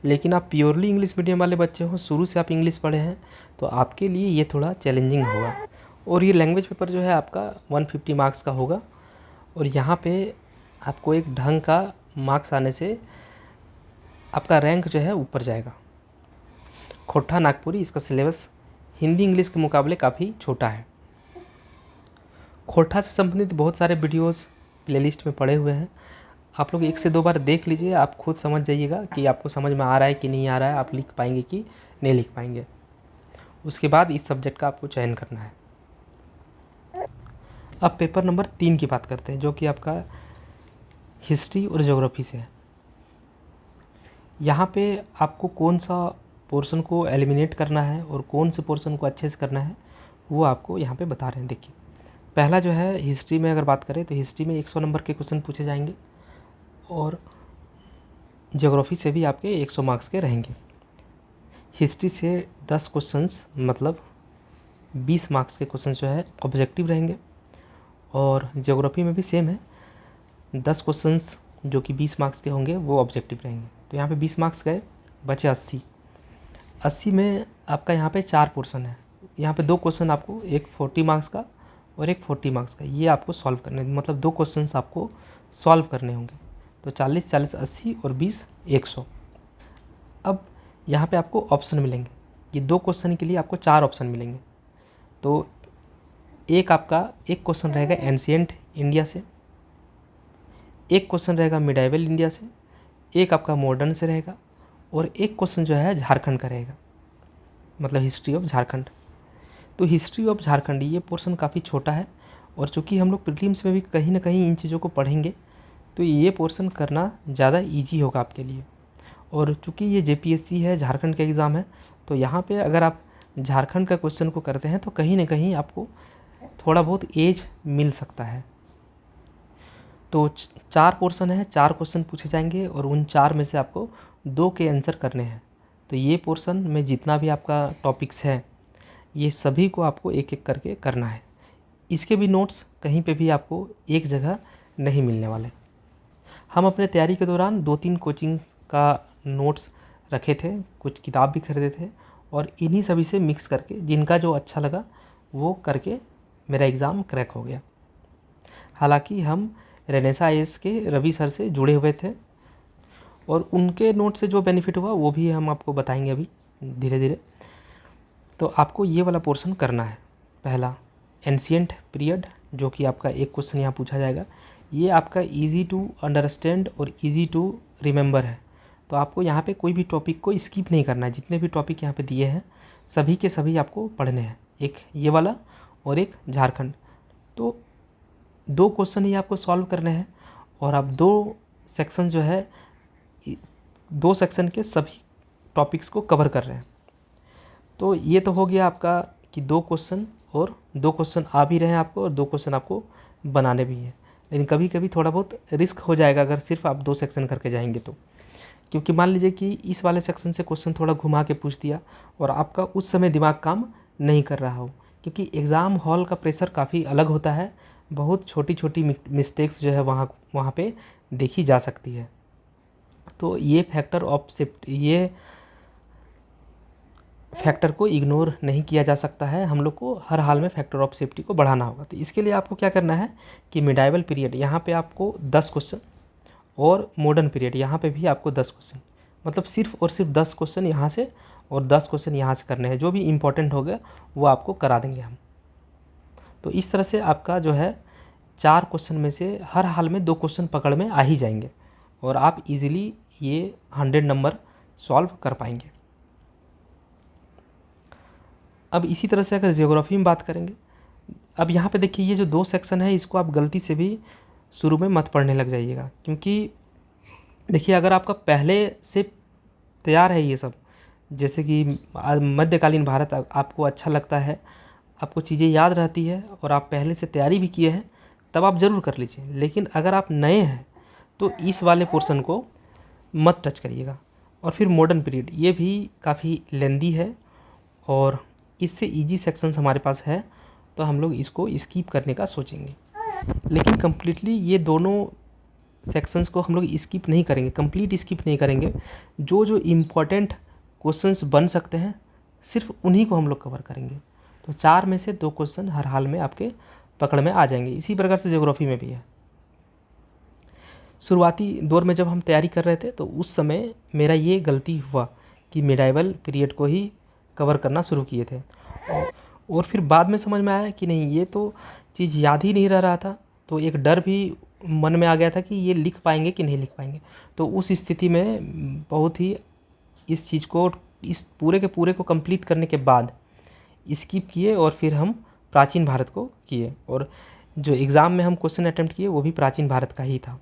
लेकिन आप प्योरली इंग्लिश मीडियम वाले बच्चे हो, शुरू से आप इंग्लिश पढ़े हैं, तो आपके लिए ये थोड़ा चैलेंजिंग होगा। और ये लैंग्वेज पेपर जो है आपका 150 मार्क्स का होगा। और यहाँ पे आपको एक ढंग का मार्क्स आने से आपका रैंक जो है ऊपर जाएगा। खोटा नागपुरी, इसका सिलेबस हिंदी इंग्लिश के मुकाबले काफ़ी छोटा है। खोटा से संबंधित बहुत सारे वीडियोस प्लेलिस्ट में पड़े हुए हैं, आप लोग 1 से 2 बार देख लीजिए, आप खुद समझ जाइएगा कि आपको समझ में आ रहा है कि नहीं आ रहा है, आप लिख पाएंगे कि नहीं लिख पाएंगे। उसके बाद इस सब्जेक्ट का आपको चयन करना है। अब पेपर नंबर 3 की बात करते हैं, जो कि आपका हिस्ट्री और ज्योग्राफी से है। यहाँ पे आपको कौन सा पोर्शन को एलिमिनेट करना है और कौन से पोर्शन को अच्छे से करना है वो आपको यहाँ पे बता रहे हैं। देखिए, पहला जो है हिस्ट्री में अगर बात करें तो हिस्ट्री में 100 नंबर के क्वेश्चन पूछे जाएंगे और ज्योग्राफी से भी आपके 100 मार्क्स के रहेंगे। हिस्ट्री से 10 क्वेश्चंस मतलब 20 मार्क्स के क्वेश्चन जो है ऑब्जेक्टिव रहेंगे और ज्योग्राफी में भी सेम है, 10 क्वेश्चंस जो कि 20 मार्क्स के होंगे वो ऑब्जेक्टिव रहेंगे। तो यहाँ पे 20 मार्क्स गए, बचे 80 में आपका यहाँ पे 4 पोर्शन है। यहाँ पे 2 क्वेश्चन आपको, एक 40 मार्क्स का और एक 40 मार्क्स का, ये आपको सॉल्व करने, मतलब 2 क्वेश्चंस आपको सॉल्व करने होंगे। तो 40 40 80 और 20 100। अब यहाँ पे आपको ऑप्शन मिलेंगे, ये 2 क्वेश्चन के लिए आपको 4 ऑप्शन मिलेंगे। तो एक क्वेश्चन रहेगा एंशिएंट इंडिया से, एक क्वेश्चन रहेगा मिडाइवल इंडिया से, एक आपका मॉडर्न से रहेगा और एक क्वेश्चन जो है झारखंड का रहेगा, मतलब हिस्ट्री ऑफ झारखंड। तो हिस्ट्री ऑफ झारखंड ये पोर्शन काफ़ी छोटा है और चूँकि हम लोग प्रीलिम्स में भी कहीं ना कहीं इन चीज़ों को पढ़ेंगे तो ये पोर्शन करना ज़्यादा ईजी होगा आपके लिए। और चूँकि ये JPSC है, झारखंड का एग्ज़ाम है, तो यहाँ पे अगर आप झारखंड का क्वेश्चन को करते हैं तो कहीं ना कहीं आपको थोड़ा बहुत एज मिल सकता है। तो 4 पोर्शन है, 4 क्वेश्चन पूछे जाएंगे और उन 4 में से आपको 2 के आंसर करने हैं। तो ये पोर्शन में जितना भी आपका टॉपिक्स है ये सभी को आपको एक एक करके करना है। इसके भी नोट्स कहीं पे भी आपको एक जगह नहीं मिलने वाले। हम अपने तैयारी के दौरान 2-3 कोचिंग्स का नोट्स रखे थे, कुछ किताब भी खरीदे थे और इन्हीं सभी से मिक्स करके जिनका जो अच्छा लगा वो करके मेरा एग्ज़ाम क्रैक हो गया। हालांकि हम रेनेसा IAS के रवि सर से जुड़े हुए थे और उनके नोट से जो बेनिफिट हुआ वो भी हम आपको बताएंगे अभी धीरे धीरे। तो आपको ये वाला पोर्शन करना है। पहला एंशिएंट पीरियड, जो कि आपका एक क्वेश्चन यहाँ पूछा जाएगा, ये आपका इजी टू अंडरस्टैंड और इजी टू रिमेंबर है। तो आपको यहाँ पे कोई भी टॉपिक को स्किप नहीं करना है, जितने भी टॉपिक यहाँ पे दिए हैं सभी के सभी आपको पढ़ने हैं, एक ये वाला और एक झारखंड। तो 2 क्वेश्चन ही आपको सॉल्व करने हैं और आप 2 सेक्शन जो है 2 सेक्शन के सभी टॉपिक्स को कवर कर रहे हैं। तो ये तो हो गया आपका कि 2 क्वेश्चन और 2 क्वेश्चन आ भी रहे हैं आपको और 2 क्वेश्चन आपको बनाने भी हैं। लेकिन कभी कभी थोड़ा बहुत रिस्क हो जाएगा अगर सिर्फ आप 2 सेक्शन करके जाएंगे तो, क्योंकि मान लीजिए कि इस वाले सेक्शन से क्वेश्चन थोड़ा घुमा के पूछ दिया और आपका उस समय दिमाग काम नहीं कर रहा हो, क्योंकि एग्ज़ाम हॉल का प्रेशर काफ़ी अलग होता है। बहुत छोटी छोटी मिस्टेक्स जो है वहाँ पे देखी जा सकती है। तो ये फैक्टर को इग्नोर नहीं किया जा सकता है, हम लोग को हर हाल में फैक्टर ऑफ सेफ्टी को बढ़ाना होगा। तो इसके लिए आपको क्या करना है कि मिडाइवल पीरियड यहाँ पे आपको 10 क्वेश्चन और मॉडर्न पीरियड यहाँ पे भी आपको 10 क्वेश्चन, मतलब सिर्फ और सिर्फ 10 क्वेश्चन यहाँ से और 10 क्वेश्चन यहाँ से करने हैं। जो भी इम्पोर्टेंट हो गया वो आपको करा देंगे हम। तो इस तरह से आपका जो है 4 क्वेश्चन में से हर हाल में 2 क्वेश्चन पकड़ में आ ही जाएंगे और आप इजीली ये 100 नंबर सॉल्व कर पाएंगे। अब इसी तरह से अगर जियोग्राफी में बात करेंगे, अब यहाँ पे देखिए ये जो 2 सेक्शन है इसको आप गलती से भी शुरू में मत पढ़ने लग जाइएगा, क्योंकि देखिए अगर आपका पहले से तैयार है ये सब, जैसे कि मध्यकालीन भारत आपको अच्छा लगता है, आपको चीज़ें याद रहती है और आप पहले से तैयारी भी किए हैं, तब आप ज़रूर कर लीजिए। लेकिन अगर आप नए हैं तो इस वाले पोर्शन को मत टच करिएगा। और फिर मॉडर्न पीरियड, ये भी काफ़ी लेंदी है और इससे इजी सेक्शंस हमारे पास है, तो हम लोग इसको स्किप करने का सोचेंगे। लेकिन कम्प्लीटली ये दोनों सेक्शंस को हम लोग स्किप नहीं करेंगे, कंप्लीट स्किप नहीं करेंगे। जो जो इम्पोर्टेंट क्वेश्चंस बन सकते हैं सिर्फ उन्हीं को हम लोग कवर करेंगे। तो 4 में से 2 क्वेश्चन हर हाल में आपके पकड़ में आ जाएंगे। इसी प्रकार से ज्योग्राफी में भी है। शुरुआती दौर में जब हम तैयारी कर रहे थे तो उस समय मेरा ये गलती हुआ कि मिडाइवल पीरियड को ही कवर करना शुरू किए थे और फिर बाद में समझ में आया कि नहीं, ये तो चीज़ याद ही नहीं रह रहा था। तो एक डर भी मन में आ गया था कि ये लिख पाएंगे कि नहीं लिख पाएंगे। तो उस स्थिति में बहुत ही इस चीज़ को, इस पूरे के पूरे को कंप्लीट करने के बाद स्किप किए और फिर हम प्राचीन भारत को किए, और जो एग्ज़ाम में हम क्वेश्चन अटेम्प्ट किए वो भी प्राचीन भारत का ही था।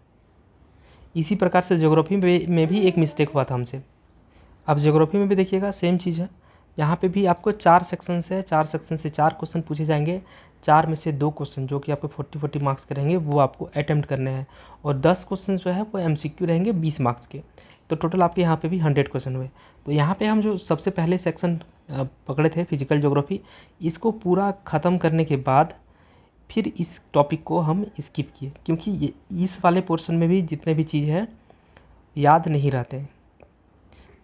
इसी प्रकार से ज्योग्राफी में भी एक मिस्टेक हुआ था हमसे। अब ज्योग्राफी में भी देखिएगा सेम चीज़ है। यहाँ पे भी आपको 4 सेक्शन है, 4 सेक्शन से 4 क्वेश्चन पूछे जाएंगे। 4 में से 2 क्वेश्चन जो कि आपको 40 मार्क्स के रहेंगे वो आपको अटेम्प्ट करने हैं, और 10 क्वेश्चन जो है वो MCQ रहेंगे 20 मार्क्स के। तो टोटल आपके यहाँ पे भी 100 क्वेश्चन हुए। तो यहाँ पे हम जो सबसे पहले सेक्शन पकड़े थे फिजिकल ज्योग्राफी, इसको पूरा ख़त्म करने के बाद फिर इस टॉपिक को हम स्किप किए, क्योंकि ये इस वाले पोर्शन में भी जितने भी चीज़ है याद नहीं रहते,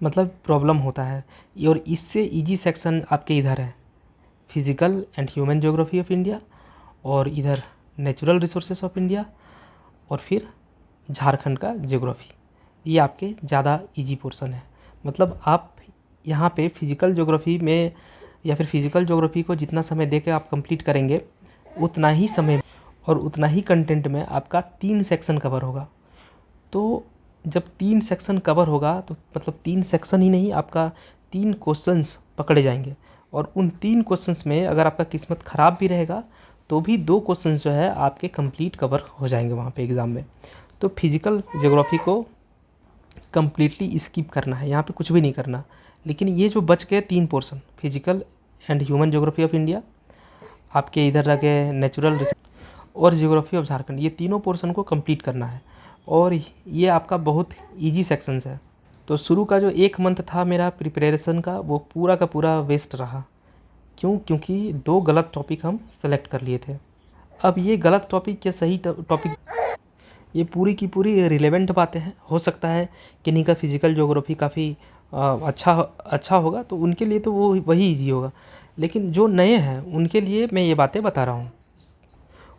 मतलब प्रॉब्लम होता है। और इससे इजी सेक्शन आपके इधर है, physical and human geography of India, और इधर नेचुरल रिसोर्सेस ऑफ इंडिया, और फिर झारखंड का ज्योग्राफी। ये आपके ज़्यादा इजी पोर्शन है। मतलब आप यहाँ पे फिजिकल ज्योग्राफी में या फिर फिजिकल ज्योग्राफी को जितना समय दे के आप कंप्लीट करेंगे, उतना ही समय और उतना ही कंटेंट में आपका 3 सेक्शन कवर होगा। तो जब 3 सेक्शन कवर होगा तो मतलब 3 सेक्शन ही नहीं, आपका 3 क्वेश्चंस पकड़े जाएंगे, और उन 3 क्वेश्चंस में अगर आपका किस्मत ख़राब भी रहेगा तो भी 2 क्वेश्चंस जो है आपके कंप्लीट कवर हो जाएंगे वहाँ पे एग्ज़ाम में। तो फिजिकल ज्योग्राफी को कंप्लीटली स्किप करना है, यहाँ पे कुछ भी नहीं करना। लेकिन ये जो बच गए 3 portion, physical and human geography of India, आपके इधर रह गए नेचुरल और ज्योग्राफी ऑफ झारखंड, ये तीनों पोर्शन को कंप्लीट करना है, और ये आपका बहुत इजी सेक्शंस है। तो शुरू का जो 1 मंथ था मेरा प्रिपरेशन का, वो पूरा का पूरा वेस्ट रहा। क्यों? क्योंकि 2 गलत टॉपिक हम सेलेक्ट कर लिए थे। अब ये गलत टॉपिक या सही टॉपिक, ये पूरी की पूरी रिलेवेंट बातें हैं। हो सकता है किन्हीं का फिजिकल ज्योग्राफी काफ़ी अच्छा होगा, तो उनके लिए तो वो वही ईजी होगा, लेकिन जो नए हैं उनके लिए मैं ये बातें बता रहा हूँ।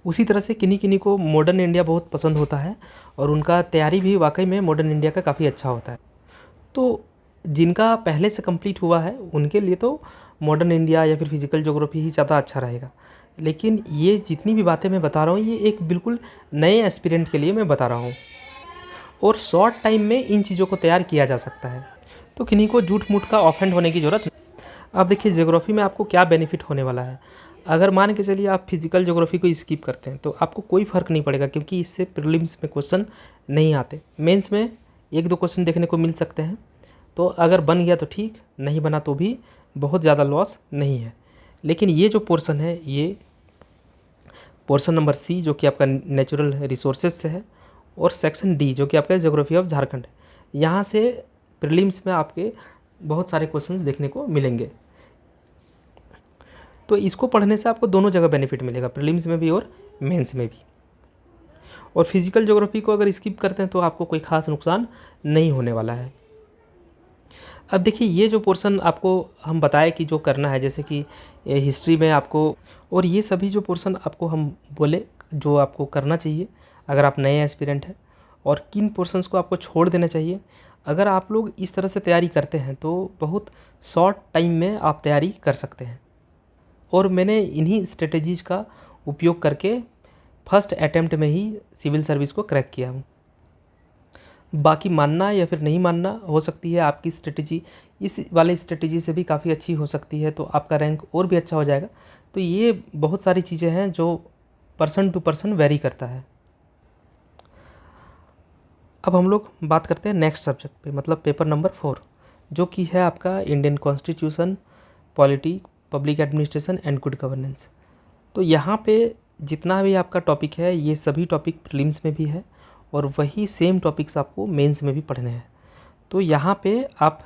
उसी तरह से किन्हीं को मॉडर्न इंडिया बहुत पसंद होता है, और उनका तैयारी भी वाकई में मॉडर्न इंडिया का काफ़ी अच्छा होता है। तो जिनका पहले से कंप्लीट हुआ है उनके लिए तो मॉडर्न इंडिया या फिर फिजिकल ज्योग्राफी ही ज़्यादा अच्छा रहेगा। लेकिन ये जितनी भी बातें मैं बता रहा हूँ, ये एक बिल्कुल नए एस्पिरेंट के लिए मैं बता रहा हूँ, और शॉर्ट टाइम में इन चीज़ों को तैयार किया जा सकता है। तो किन्हीं को झूठ मूठ का ऑफेंड होने की ज़रूरत नहीं। अब देखिए ज्योग्राफी में आपको क्या बेनिफिट होने वाला है। अगर मान के चलिए आप फिजिकल ज्योग्राफी को स्किप करते हैं तो आपको कोई फ़र्क नहीं पड़ेगा, क्योंकि इससे प्रीलिम्स में क्वेश्चन नहीं आते। मेंस में 1-2 क्वेश्चन देखने को मिल सकते हैं, तो अगर बन गया तो ठीक, नहीं बना तो भी बहुत ज़्यादा लॉस नहीं है। लेकिन ये जो पोर्शन है, ये पोर्शन नंबर C जो कि आपका नेचुरल रिसोर्सेज से है, और सेक्शन D जो कि आपका ज्योग्राफी ऑफ झारखंड है, यहाँ से प्रीलिम्स में आपके बहुत सारे क्वेश्चंस देखने को मिलेंगे। तो इसको पढ़ने से आपको दोनों जगह बेनिफिट मिलेगा, प्रीलिम्स में भी और मेंस में भी। और फिजिकल ज्योग्राफी को अगर स्किप करते हैं तो आपको कोई ख़ास नुकसान नहीं होने वाला है। अब देखिए ये जो पोर्शन आपको हम बताए कि जो करना है, जैसे कि हिस्ट्री में आपको, और ये सभी जो पोर्शन आपको हम बोले जो आपको करना चाहिए अगर आप नए एस्पिरेंट हैं, और किन पोर्शंस को आपको छोड़ देना चाहिए। अगर आप लोग इस तरह से तैयारी करते हैं तो बहुत शॉर्ट टाइम में आप तैयारी कर सकते हैं। और मैंने इन्हीं स्ट्रेटजीज़ का उपयोग करके फर्स्ट अटेम्प्ट में ही सिविल सर्विस को क्रैक किया हूँ। बाकी मानना या फिर नहीं मानना, हो सकती है आपकी स्ट्रेटजी इस वाले स्ट्रेटजी से भी काफ़ी अच्छी हो सकती है, तो आपका रैंक और भी अच्छा हो जाएगा। तो ये बहुत सारी चीज़ें हैं जो पर्सन टू पर्सन वेरी करता है। अब हम लोग बात करते हैं नेक्स्ट सब्जेक्ट पे, मतलब पेपर नंबर 4, जो कि है आपका Indian constitution, polity, public administration and good governance. तो यहाँ पे जितना भी आपका टॉपिक है, ये सभी टॉपिक प्रीलिम्स में भी है, और वही सेम टॉपिक्स आपको मेंस में भी पढ़ने हैं। तो यहाँ पे आप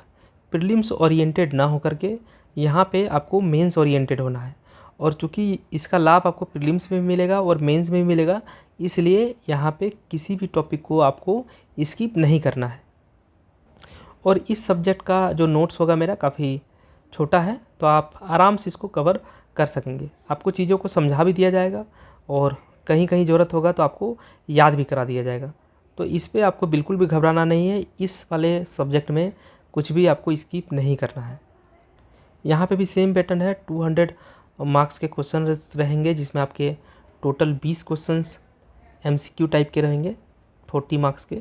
प्रीलिम्स ओरिएंटेड ना होकर के यहाँ पे आपको मेंस ओरिएंटेड होना है, और चूँकि इसका लाभ आपको प्रीलिम्स में भी मिलेगा और मेंस में भी मिलेगा, इसलिए यहाँ पे किसी भी टॉपिक को आपको स्किप नहीं करना है। और इस सब्जेक्ट का जो नोट्स होगा मेरा काफ़ी छोटा है, तो आप आराम से इसको कवर कर सकेंगे। आपको चीज़ों को समझा भी दिया जाएगा, और कहीं कहीं ज़रूरत होगा तो आपको याद भी करा दिया जाएगा। तो इस पे आपको बिल्कुल भी घबराना नहीं है। इस वाले सब्जेक्ट में कुछ भी आपको स्किप नहीं करना है। यहाँ पे भी सेम पैटर्न है, 200 मार्क्स के क्वेश्चन रहेंगे, जिसमें आपके टोटल 20 क्वेश्चंस MCQ टाइप के रहेंगे 40 मार्क्स के,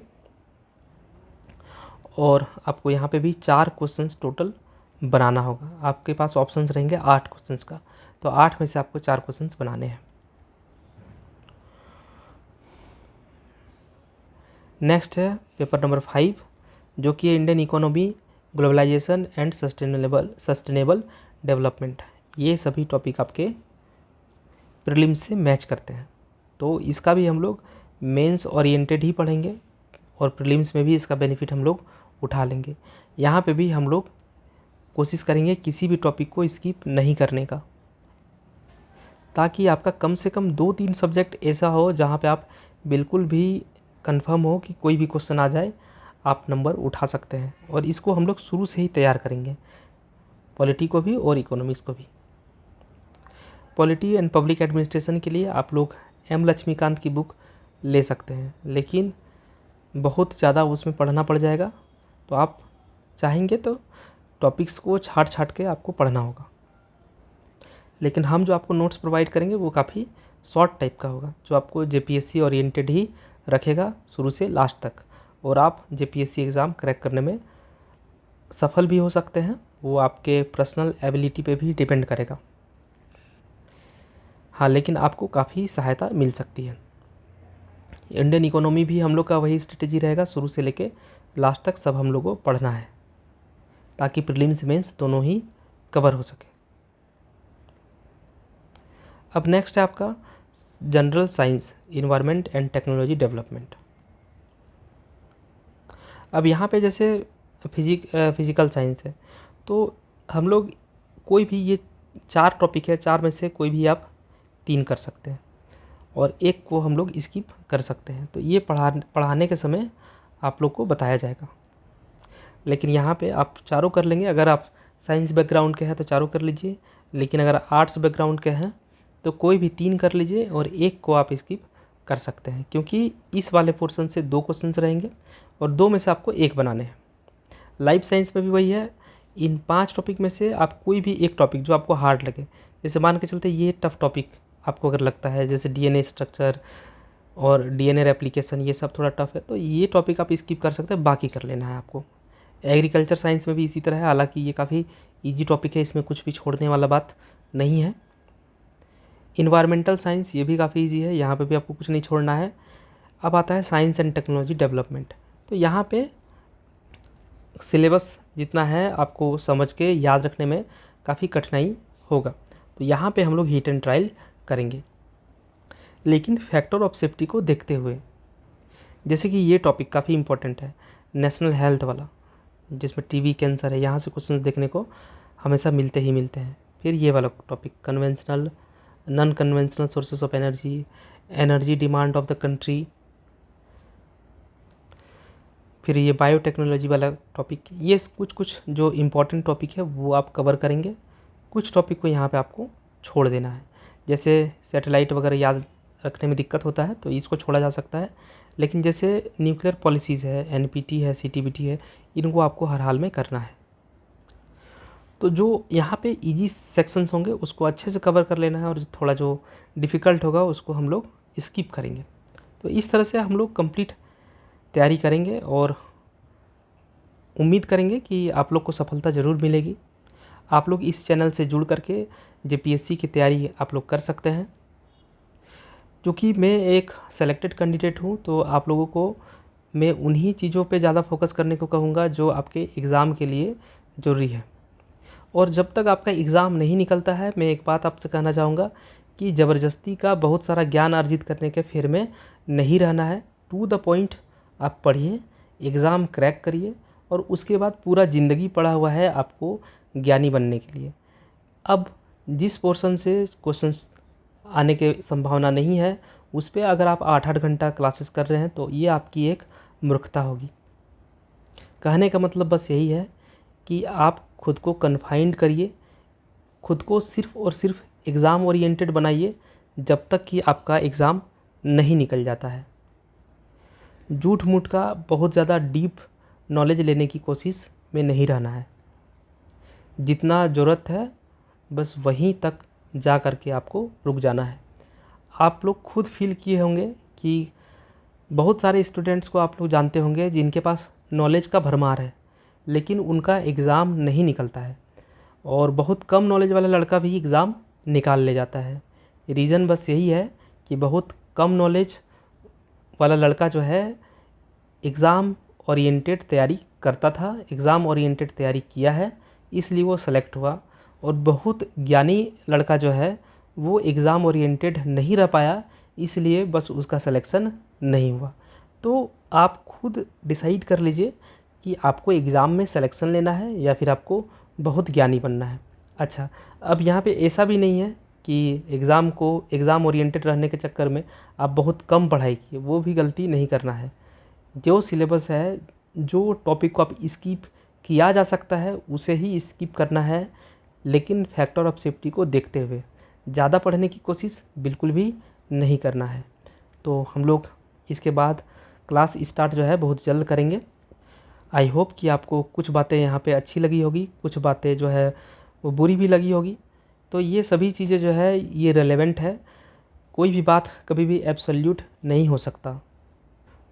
और आपको यहाँ पे भी 4 क्वेश्चंस टोटल बनाना होगा। आपके पास ऑप्शंस रहेंगे 8 क्वेश्चंस का, तो 8 में से आपको 4 क्वेश्चंस बनाने हैं। नेक्स्ट है पेपर नंबर 5, जो कि Indian economy, globalization and sustainable development. ये सभी टॉपिक आपके प्रीलिम्स से मैच करते हैं, तो इसका भी हम लोग मेंस ओरिएंटेड ही पढ़ेंगे और प्रीलिम्स में भी इसका बेनिफिट हम लोग उठा लेंगे। यहाँ पे भी हम लोग कोशिश करेंगे किसी भी टॉपिक को स्किप नहीं करने का, ताकि आपका कम से कम 2-3 सब्जेक्ट ऐसा हो जहाँ पे आप बिल्कुल भी कंफर्म हो कि कोई भी क्वेश्चन आ जाए आप नंबर उठा सकते हैं। और इसको हम लोग शुरू से ही तैयार करेंगे, पॉलिटी को भी और इकोनॉमिक्स को भी। पॉलिटी एंड पब्लिक एडमिनिस्ट्रेशन के लिए आप लोग M लक्ष्मीकांत की बुक ले सकते हैं, लेकिन बहुत ज़्यादा उसमें पढ़ना पड़ जाएगा, तो आप चाहेंगे तो टॉपिक्स को छाट छाट के आपको पढ़ना होगा। लेकिन हम जो आपको नोट्स प्रोवाइड करेंगे वो काफ़ी शॉर्ट टाइप का होगा, जो आपको JPSC ओरिएंटेड ही रखेगा शुरू से लास्ट तक, और आप JPSC एग्ज़ाम क्रैक करने में सफल भी हो सकते हैं। वो आपके पर्सनल एबिलिटी पे भी डिपेंड करेगा। हाँ, लेकिन आपको काफ़ी सहायता मिल सकती है। इंडियन इकोनॉमी भी हम लोग का वही स्ट्रेटेजी रहेगा, शुरू से लेके लास्ट तक सब हम लोगों को पढ़ना है, ताकि प्रीलिम्स मेंस दोनों ही कवर हो सके। अब नेक्स्ट है आपका general science, environment and technology development. अब यहाँ पे जैसे फिजिकल साइंस है, तो हम लोग कोई भी, ये 4 टॉपिक है, 4 में से कोई भी आप 3 कर सकते हैं और एक को हम लोग स्किप कर सकते हैं। तो ये पढ़ाने के समय आप लोग को बताया जाएगा। लेकिन यहाँ पे आप चारों कर लेंगे। अगर आप साइंस बैकग्राउंड के हैं तो चारों कर लीजिए, लेकिन अगर आर्ट्स बैकग्राउंड के हैं तो कोई भी 3 कर लीजिए और एक को आप स्किप कर सकते हैं, क्योंकि इस वाले पोर्शन से 2 क्वेश्चंस रहेंगे और 2 में से आपको 1 बनाने हैं। लाइफ साइंस में भी वही है, इन 5 टॉपिक में से आप कोई भी एक टॉपिक जो आपको हार्ड लगे, जैसे मान के चलते ये टफ टॉपिक आपको अगर लगता है, जैसे DNA स्ट्रक्चर और DNA रेप्लिकेशन, ये सब थोड़ा टफ है, तो ये टॉपिक आप स्किप कर सकते हैं, बाकी कर लेना है आपको। एग्रीकल्चर साइंस में भी इसी तरह है, हालांकि ये काफ़ी इजी टॉपिक है, इसमें कुछ भी छोड़ने वाला बात नहीं है। इन्वायरमेंटल साइंस, ये भी काफ़ी इजी है, यहाँ पे भी आपको कुछ नहीं छोड़ना है। अब आता है साइंस एंड टेक्नोलॉजी डेवलपमेंट। तो यहाँ पे सिलेबस जितना है आपको समझ के याद रखने में काफ़ी कठिनाई होगा, तो यहाँ पे हम लोग हिट एंड ट्रायल करेंगे, लेकिन फैक्टर ऑफ सेफ्टी को देखते हुए। जैसे कि ये टॉपिक काफ़ी इंपॉर्टेंट है, नेशनल हेल्थ वाला, जिसमें TB कैंसर है, यहाँ से क्वेश्चंस देखने को हमेशा मिलते ही मिलते हैं। फिर ये वाला topic conventional, non conventional sources of energy, energy demand of the country. फिर ये बायोटेक्नोलॉजी वाला टॉपिक। ये कुछ जो इम्पोर्टेंट टॉपिक है वो आप कवर करेंगे। कुछ टॉपिक को यहाँ पे आपको छोड़ देना है, जैसे सैटेलाइट वगैरह याद रखने में दिक्कत होता है तो इसको छोड़ा जा सकता है, लेकिन जैसे न्यूक्लियर पॉलिसीज़ है, NPT है, CTBT है, इनको आपको हर हाल में करना है। तो जो यहाँ पे इजी सेक्शंस होंगे उसको अच्छे से कवर कर लेना है, और थोड़ा जो डिफ़िकल्ट होगा उसको हम लोग स्किप करेंगे। तो इस तरह से हम लोग कंप्लीट तैयारी करेंगे और उम्मीद करेंगे कि आप लोग को सफलता ज़रूर मिलेगी। आप लोग इस चैनल से जुड़ करके JPSC की तैयारी आप लोग कर सकते हैं। क्योंकि मैं एक सेलेक्टेड कैंडिडेट हूँ, तो आप लोगों को मैं उन्हीं चीज़ों पे ज़्यादा फोकस करने को कहूँगा जो आपके एग्ज़ाम के लिए ज़रूरी है। और जब तक आपका एग्ज़ाम नहीं निकलता है, मैं एक बात आपसे कहना चाहूँगा कि ज़बरदस्ती का बहुत सारा ज्ञान अर्जित करने के फेर में नहीं रहना है। टू द पॉइंट आप पढ़िए, एग्ज़ाम क्रैक करिए, और उसके बाद पूरा ज़िंदगी पड़ा हुआ है आपको ज्ञानी बनने के लिए। अब जिस पोर्शन से क्वेश्चंस आने की संभावना नहीं है, उस पे अगर आप 8-8 घंटा क्लासेस कर रहे हैं तो ये आपकी एक मूर्खता होगी। कहने का मतलब बस यही है कि आप खुद को कन्फाइंड करिए, खुद को सिर्फ़ और सिर्फ एग्ज़ाम ओरिएंटेड बनाइए जब तक कि आपका एग्ज़ाम नहीं निकल जाता है। झूठ मूठ का बहुत ज़्यादा डीप नॉलेज लेने की कोशिश में नहीं रहना है। जितना ज़रूरत है बस वहीं तक जा कर के आपको रुक जाना है। आप लोग खुद फील किए होंगे कि बहुत सारे स्टूडेंट्स को आप लोग जानते होंगे जिनके पास नॉलेज का भरमार है, लेकिन उनका एग्ज़ाम नहीं निकलता है, और बहुत कम नॉलेज वाला लड़का भी एग्ज़ाम निकाल ले जाता है। रीज़न बस यही है कि बहुत कम नॉलेज वाला लड़का जो है एग्ज़ाम ओरिएंटेड तैयारी करता था, एग्ज़ाम ओरिएंटेड तैयारी किया है, इसलिए वो सेलेक्ट हुआ। और बहुत ज्ञानी लड़का जो है वो एग्ज़ाम ओरिएंटेड नहीं रह पाया, इसलिए बस उसका सिलेक्शन नहीं हुआ। तो आप खुद डिसाइड कर लीजिए कि आपको एग्ज़ाम में सिलेक्शन लेना है या फिर आपको बहुत ज्ञानी बनना है। अच्छा, अब यहाँ पे ऐसा भी नहीं है कि एग्ज़ाम ओरिएंटेड रहने के चक्कर में आप बहुत कम पढ़ाई किए, वो भी गलती नहीं करना है। जो सिलेबस है, जो टॉपिक को आप स्किप किया जा सकता है उसे ही स्किप करना है, लेकिन फैक्टर ऑफ सेफ्टी को देखते हुए ज़्यादा पढ़ने की कोशिश बिल्कुल भी नहीं करना है। तो हम लोग इसके बाद क्लास स्टार्ट जो है बहुत जल्द करेंगे। आई होप कि आपको कुछ बातें यहाँ पे अच्छी लगी होगी, कुछ बातें जो है वो बुरी भी लगी होगी। तो ये सभी चीज़ें जो है ये रेलेवेंट है, कोई भी बात कभी भी एब्सोल्यूट नहीं हो सकता।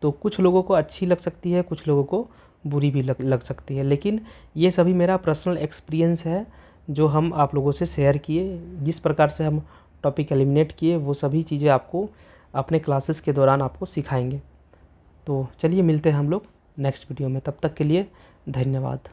तो कुछ लोगों को अच्छी लग सकती है, कुछ लोगों को बुरी भी लग सकती है, लेकिन ये सभी मेरा पर्सनल एक्सपीरियंस है जो हम आप लोगों से शेयर किए। जिस प्रकार से हम टॉपिक एलिमिनेट किए वो सभी चीज़ें आपको अपने क्लासेस के दौरान आपको सिखाएंगे। तो चलिए मिलते हैं हम लोग नेक्स्ट वीडियो में, तब तक के लिए धन्यवाद।